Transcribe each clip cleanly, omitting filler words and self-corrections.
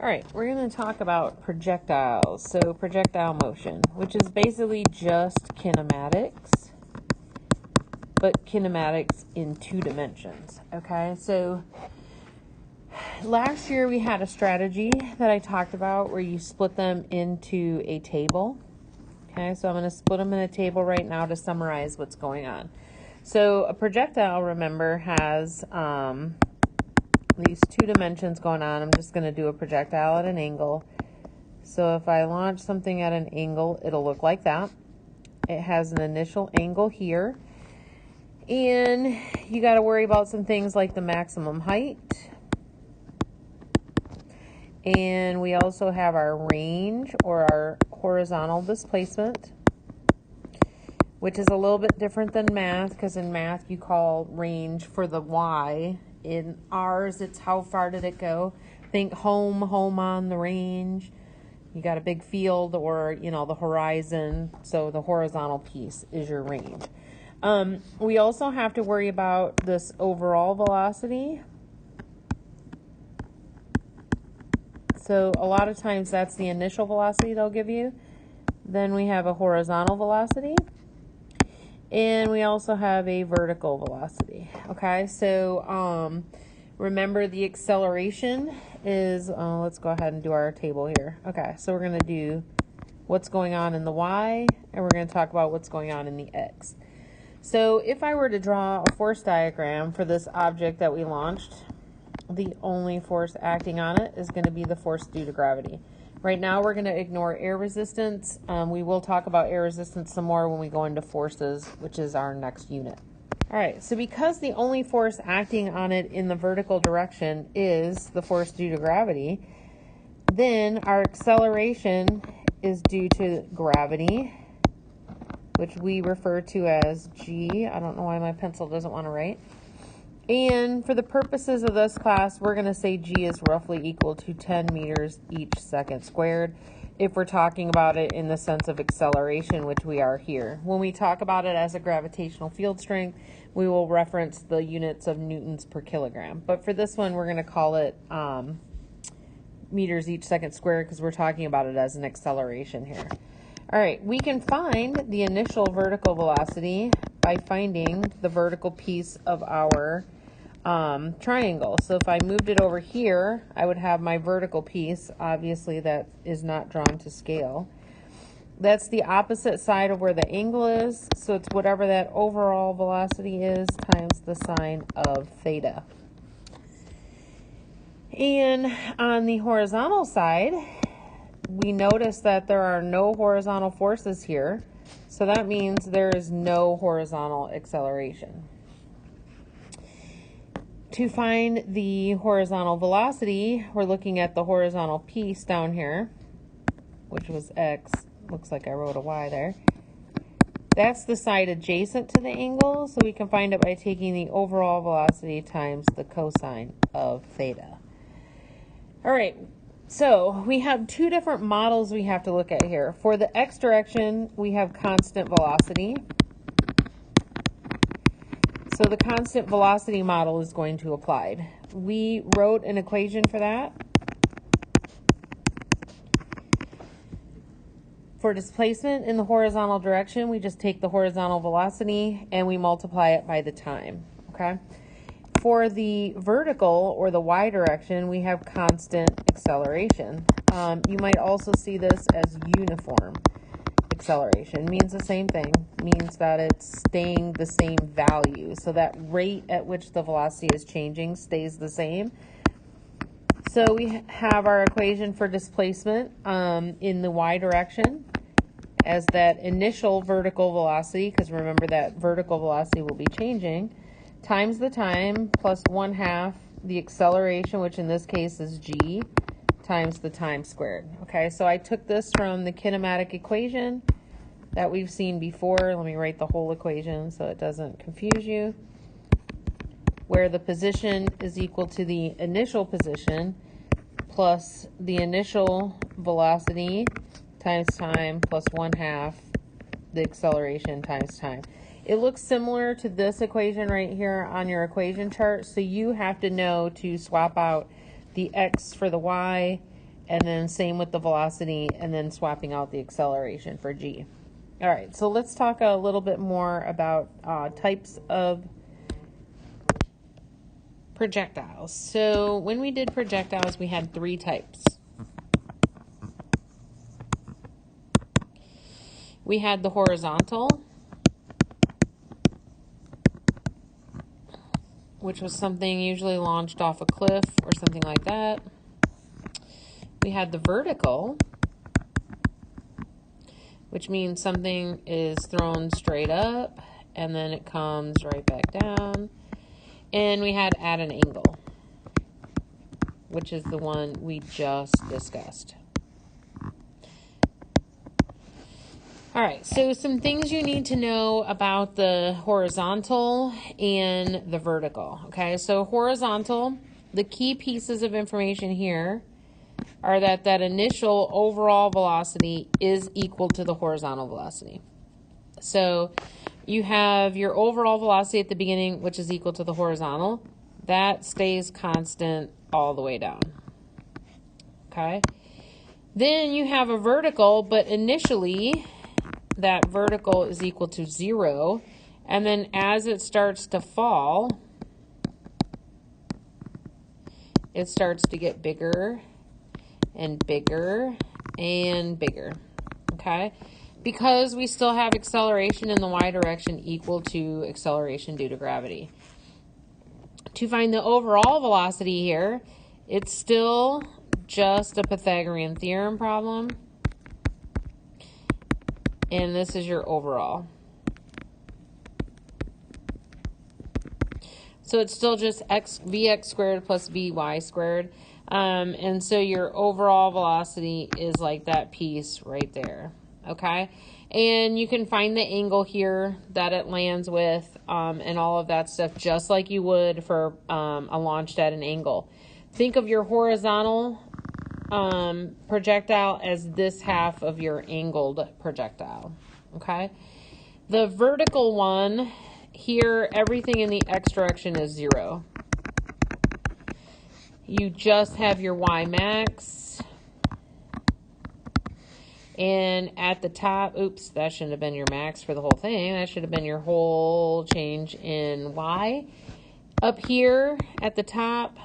All right, we're going to talk about projectiles. So projectile motion, which is basically just kinematics, but kinematics in 2 dimensions. Okay, so last year we had a strategy that I talked about where you split them into a table. Okay, so I'm going to split them in a table right now to summarize what's going on. So a projectile, remember, has these 2 dimensions going on. I'm just going to do a projectile at an angle. So if I launch something at an angle, it'll look like that. It has an initial angle here. And you got to worry about some things like the maximum height. And we also have our range, or our horizontal displacement, which is a little bit different than math, because in math you call range for the y. In ours, it's how far did it go. Think home on the range. You got a big field, or, the horizon. So the horizontal piece is your range. We also have to worry about this overall velocity. So a lot of times that's the initial velocity they'll give you. Then we have a horizontal velocity. And we also have a vertical velocity. Okay, so remember the acceleration is, let's go ahead and do our table here. Okay, so we're going to do what's going on in the y, and we're going to talk about what's going on in the x. So if I were to draw a force diagram for this object that we launched, the only force acting on it is going to be the force due to gravity. Right now we're going to ignore air resistance. We will talk about air resistance some more when we go into forces, which is our next unit. All right, so because the only force acting on it in the vertical direction is the force due to gravity, then our acceleration is due to gravity, which we refer to as g. I don't know why my pencil doesn't want to write. And for the purposes of this class, we're going to say g is roughly equal to 10 meters each second squared, if we're talking about it in the sense of acceleration, which we are here. When we talk about it as a gravitational field strength, we will reference the units of newtons per kilogram. But for this one, we're going to call it meters each second squared, because we're talking about it as an acceleration here. All right, we can find the initial vertical velocity by finding the vertical piece of our triangle. So if I moved it over here, I would have my vertical piece. Obviously, that is not drawn to scale. That's the opposite side of where the angle is. So it's whatever that overall velocity is times the sine of theta. And on the horizontal side, we notice that there are no horizontal forces here. So that means there is no horizontal acceleration. To find the horizontal velocity, we're looking at the horizontal piece down here, which was x. Looks like I wrote a y there. That's the side adjacent to the angle, so we can find it by taking the overall velocity times the cosine of theta. All right. So we have 2 different models we have to look at here. For the x direction, we have constant velocity. So the constant velocity model is going to apply. We wrote an equation for that. For displacement in the horizontal direction, we just take the horizontal velocity and we multiply it by the time. Okay. For the vertical, or the y direction, we have constant acceleration. You might also see this as uniform acceleration. Means the same thing. Means that it's staying the same value. So that rate at which the velocity is changing stays the same. So we have our equation for displacement in the y direction as that initial vertical velocity, because remember that vertical velocity will be changing, times the time plus 1/2 the acceleration, which in this case is g, times the time squared. Okay, so I took this from the kinematic equation that we've seen before. Let me write the whole equation so it doesn't confuse you. Where the position is equal to the initial position plus the initial velocity times time plus 1/2 the acceleration times time. It looks similar to this equation right here on your equation chart, so you have to know to swap out the x for the y and then same with the velocity, and then swapping out the acceleration for g. All right, so let's talk a little bit more about types of projectiles. So when we did projectiles, we had 3 types. We had the horizontal, which was something usually launched off a cliff or something like that. We had the vertical, which means something is thrown straight up and then it comes right back down. And we had at an angle, which is the one we just discussed. All right, so some things you need to know about the horizontal and the vertical. Okay, so horizontal, the key pieces of information here are that initial overall velocity is equal to the horizontal velocity. So you have your overall velocity at the beginning, which is equal to the horizontal. That stays constant all the way down. Okay. Then you have a vertical, but initially that vertical is equal to 0. And then as it starts to fall, it starts to get bigger and bigger and bigger. Okay. Because we still have acceleration in the y direction equal to acceleration due to gravity. To find the overall velocity here, it's still just a Pythagorean theorem problem. And this is your overall. So it's still just vx squared plus vy squared. And so your overall velocity is like that piece right there. Okay? And you can find the angle here that it lands with and all of that stuff just like you would for a launched at an angle. Think of your horizontal projectile as this half of your angled projectile. Okay? The vertical one, here everything in the x direction is 0. You just have your y max. And at the top, oops, that shouldn't have been your max for the whole thing. That should have been your whole change in y. Up here at the top,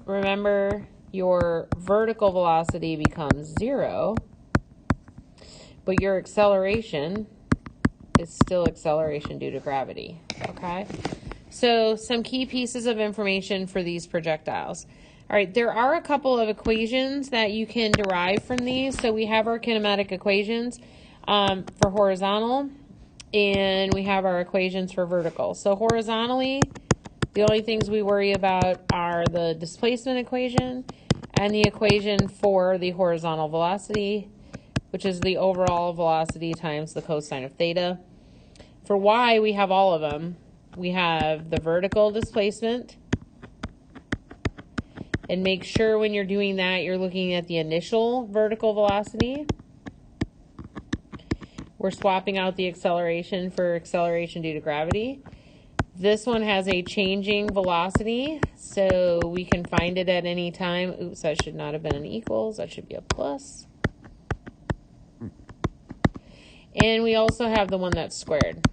remember your vertical velocity becomes 0, but your acceleration is still acceleration due to gravity. Okay? So some key pieces of information for these projectiles. All right, there are a couple of equations that you can derive from these. So we have our kinematic equations for horizontal, and we have our equations for vertical. So horizontally, the only things we worry about are the displacement equation and the equation for the horizontal velocity, which is the overall velocity times the cosine of theta. For y, we have all of them. We have the vertical displacement. And make sure when you're doing that, you're looking at the initial vertical velocity. We're swapping out the acceleration for acceleration due to gravity. This one has a changing velocity, so we can find it at any time. Oops, that should not have been an equals. That should be a plus. And we also have the one that's squared.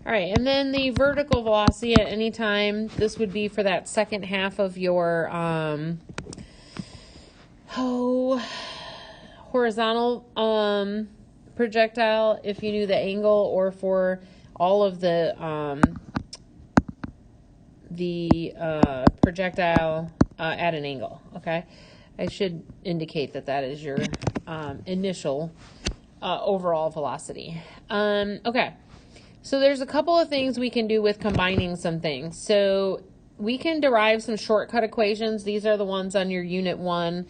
All right, and then the vertical velocity at any time, this would be for that second half of your horizontal projectile, if you knew the angle, or for all of the projectile at an angle, okay? I should indicate that is your initial overall velocity. Okay. So there's a couple of things we can do with combining some things. So we can derive some shortcut equations. These are the ones on your Unit 1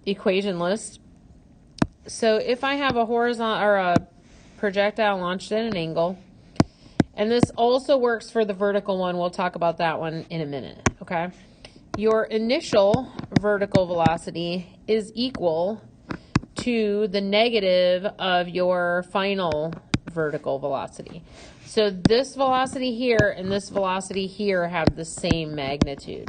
equation list. So if I have a horizontal or a projectile launched at an angle, and this also works for the vertical one, we'll talk about that one in a minute, okay? Your initial vertical velocity is equal to the negative of your final vertical velocity. So this velocity here and this velocity here have the same magnitude.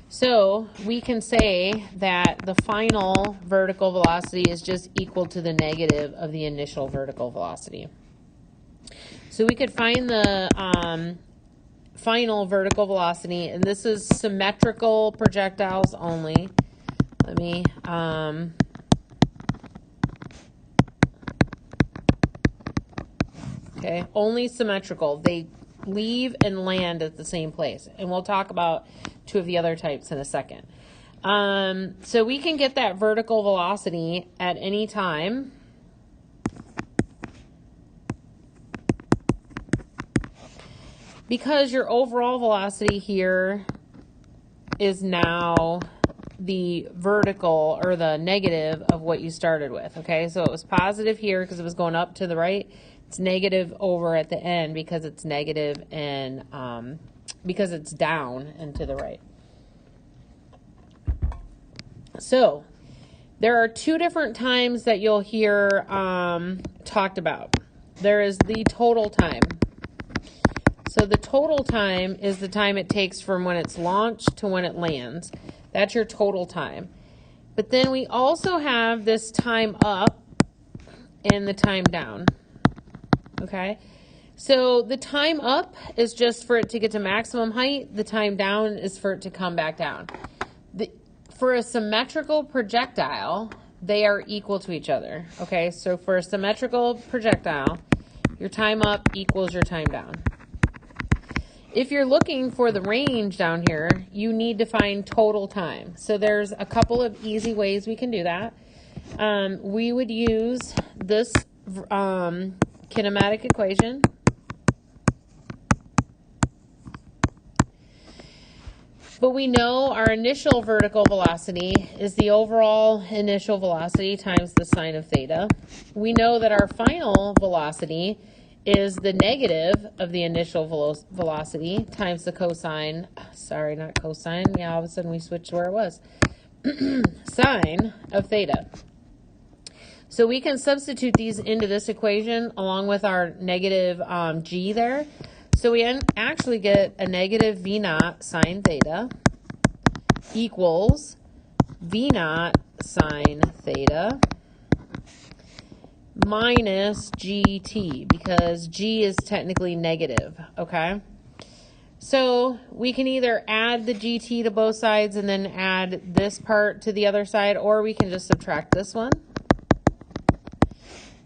So we can say that the final vertical velocity is just equal to the negative of the initial vertical velocity. So we could find the final vertical velocity, and this is symmetrical projectiles only. Let me okay, only symmetrical. They leave and land at the same place, and we'll talk about two of the other types in a second. So we can get that vertical velocity at any time because your overall velocity here is now the vertical or the negative of what you started with. Okay, so it was positive here because it was going up to the right. It's negative over at the end because it's negative and because it's down and to the right. So there are two different times that you'll hear talked about. There is the total time. So the total time is the time it takes from when it's launched to when it lands. That's your total time. But then we also have this time up and the time down. Okay? So the time up is just for it to get to maximum height. The time down is for it to come back down. For a symmetrical projectile, they are equal to each other. Okay? So for a symmetrical projectile, your time up equals your time down. If you're looking for the range down here, you need to find total time. So there's a couple of easy ways we can do that. We would use this kinematic equation. But we know our initial vertical velocity is the overall initial velocity times the sine of theta. We know that our final velocity is the negative of the initial velocity times the cosine, sorry, not cosine, yeah, all of a sudden we switched where it was, sine of theta. So we can substitute these into this equation along with our negative g there. So we actually get a negative v naught sine theta equals v naught sine theta minus gt, because g is technically negative, okay? So we can either add the gt to both sides and then add this part to the other side, or we can just subtract this one.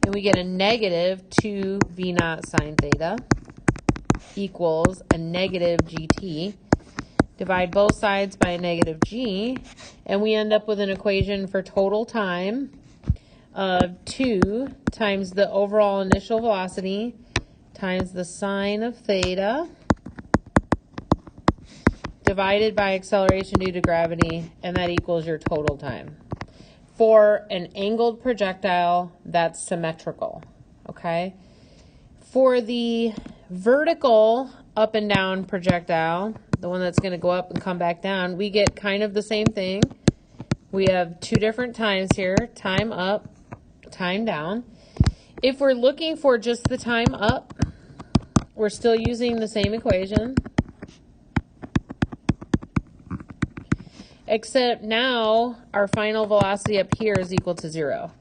And we get a negative 2 v naught sine theta equals a negative gt. Divide both sides by a negative g, and we end up with an equation for total time of 2 times the overall initial velocity times the sine of theta divided by acceleration due to gravity, and that equals your total time. For an angled projectile, that's symmetrical, okay? For the vertical up and down projectile, the one that's going to go up and come back down, we get kind of the same thing. We have two different times here, time up, time down. If we're looking for just the time up, we're still using the same equation, except now our final velocity up here is equal to 0.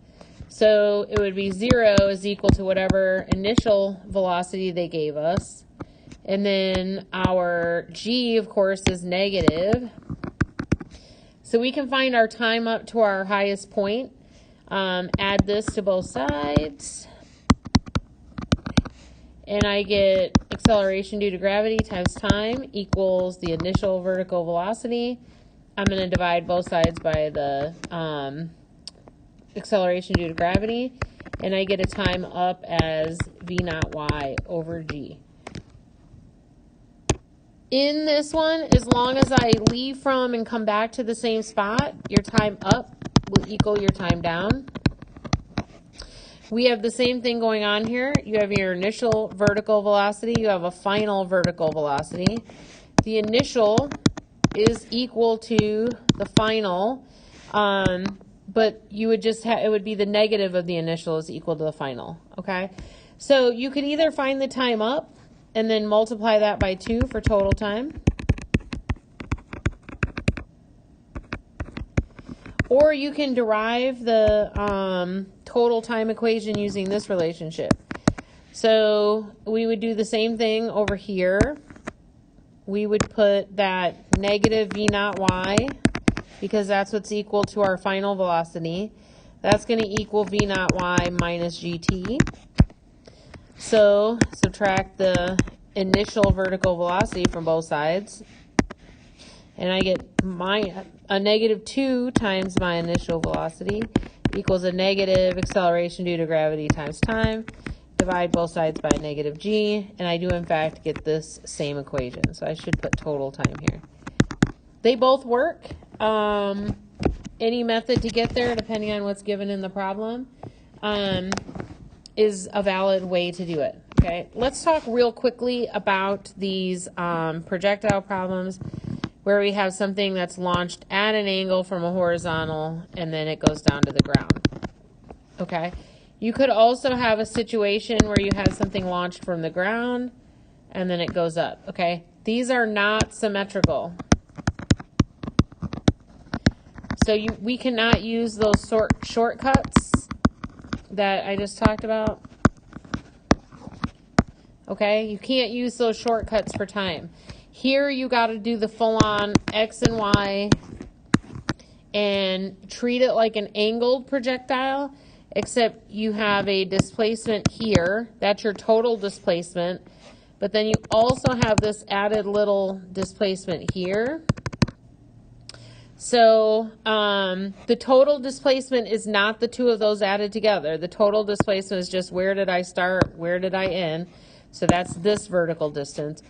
So it would be 0 is equal to whatever initial velocity they gave us. And then our g, of course, is negative. So we can find our time up to our highest point. Add this to both sides. And I get acceleration due to gravity times time equals the initial vertical velocity. I'm going to divide both sides by the acceleration due to gravity. And I get a time up as v naught y over g. In this one, as long as I leave from and come back to the same spot, your time up will equal your time down. We have the same thing going on here. You have your initial vertical velocity. You have a final vertical velocity. The initial is equal to the final. but you would just have, it would be the negative of the initial is equal to the final, okay? So you could either find the time up and then multiply that by 2 for total time. Or you can derive the total time equation using this relationship. So we would do the same thing over here. We would put that negative v naught y, because that's what's equal to our final velocity. That's going to equal v naught y minus gt. So subtract the initial vertical velocity from both sides. And I get a negative 2 times my initial velocity equals a negative acceleration due to gravity times time. Divide both sides by negative g, and I do in fact get this same equation. So I should put total time here. They both work. Any method to get there, depending on what's given in the problem, is a valid way to do it. Okay, let's talk real quickly about these projectile problems where we have something that's launched at an angle from a horizontal and then it goes down to the ground. Okay, you could also have a situation where you have something launched from the ground and then it goes up. Okay, these are not symmetrical. So we cannot use those shortcuts that I just talked about. Okay, you can't use those shortcuts for time. Here you got to do the full-on X and Y and treat it like an angled projectile, except you have a displacement here. That's your total displacement. But then you also have this added little displacement here. So the total displacement is not the two of those added together. The total displacement is just where did I start, where did I end. So that's this vertical distance.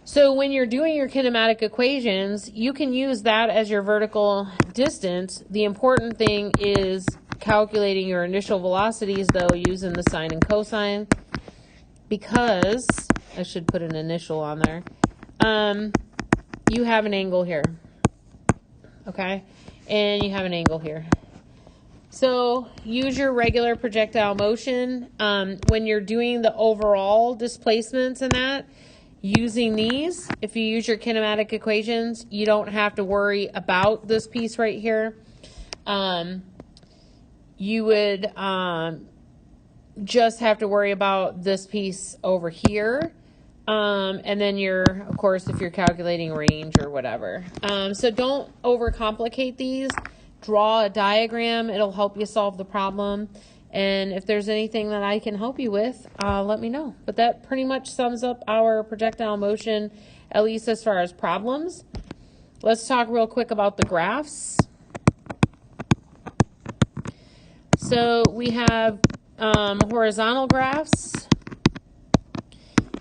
So when you're doing your kinematic equations, you can use that as your vertical distance. The important thing is calculating your initial velocities, though, using the sine and cosine, because I should put an initial on there. You have an angle here, okay? And you have an angle here. So use your regular projectile motion. When you're doing the overall displacements and that, using these, if you use your kinematic equations, you don't have to worry about this piece right here. You would just have to worry about this piece over here. And then of course, if you're calculating range or whatever. So don't overcomplicate these. Draw a diagram. It'll help you solve the problem. And if there's anything that I can help you with, let me know. But that pretty much sums up our projectile motion, at least as far as problems. Let's talk real quick about the graphs. So we have horizontal graphs,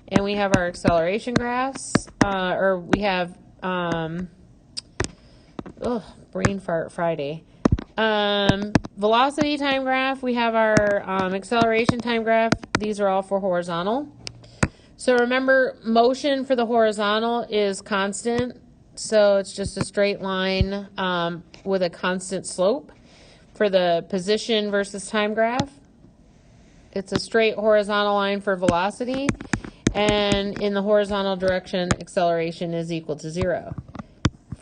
and we have our acceleration graphs, or we have, brain fart Friday. Velocity time graph, we have our acceleration time graph. These are all for horizontal. So remember, motion for the horizontal is constant. So it's just a straight line with a constant slope. For the position versus time graph, it's a straight horizontal line for velocity. And in the horizontal direction, acceleration is equal to 0.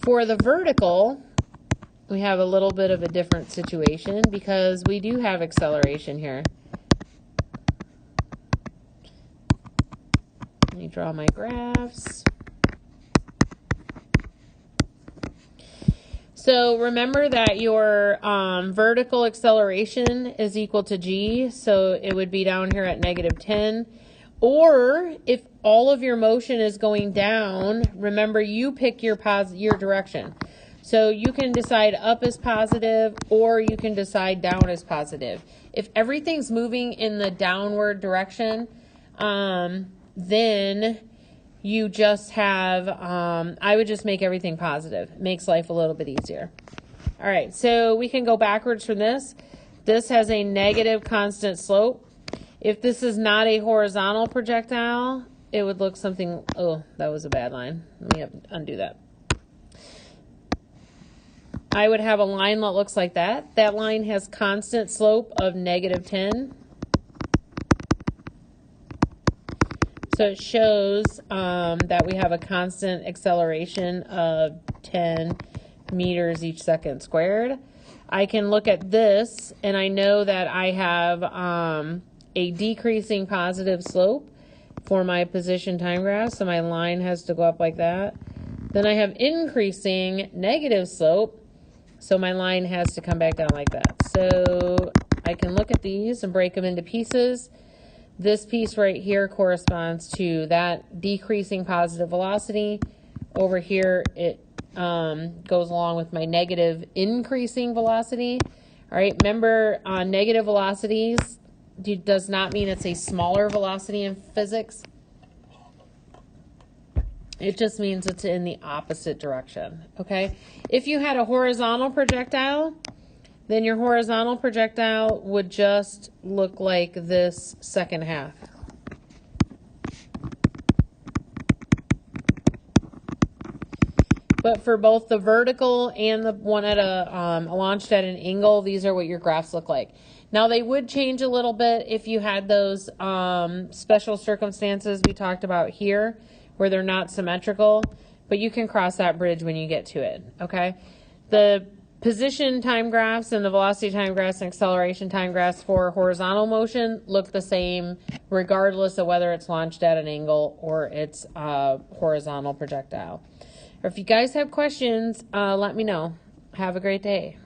For the vertical, we have a little bit of a different situation because we do have acceleration here. Let me draw my graphs. So remember that your vertical acceleration is equal to g, so it would be down here at -10. Or if all of your motion is going down, remember you pick your direction. So you can decide up is positive or you can decide down is positive. If everything's moving in the downward direction, then you just have, I would just make everything positive. It makes life a little bit easier. All right, so we can go backwards from this. This has a negative constant slope. If this is not a horizontal projectile, it would look something, oh, that was a bad line. Let me undo that. I would have a line that looks like that. That line has constant slope of -10. So it shows that we have a constant acceleration of 10 meters each second squared. I can look at this and I know that I have a decreasing positive slope for my position time graph. So my line has to go up like that. Then I have increasing negative slope. So my line has to come back down like that. So I can look at these and break them into pieces. This piece right here corresponds to that decreasing positive velocity. Over here, it goes along with my negative increasing velocity. All right, remember, negative velocities does not mean it's a smaller velocity in physics. It just means it's in the opposite direction, okay? If you had a horizontal projectile, then your horizontal projectile would just look like this second half. But for both the vertical and the one at launched at an angle, these are what your graphs look like. Now they would change a little bit if you had those special circumstances we talked about here, where they're not symmetrical, but you can cross that bridge when you get to it, okay? The position time graphs and the velocity time graphs and acceleration time graphs for horizontal motion look the same regardless of whether it's launched at an angle or it's a horizontal projectile. Or if you guys have questions, let me know. Have a great day.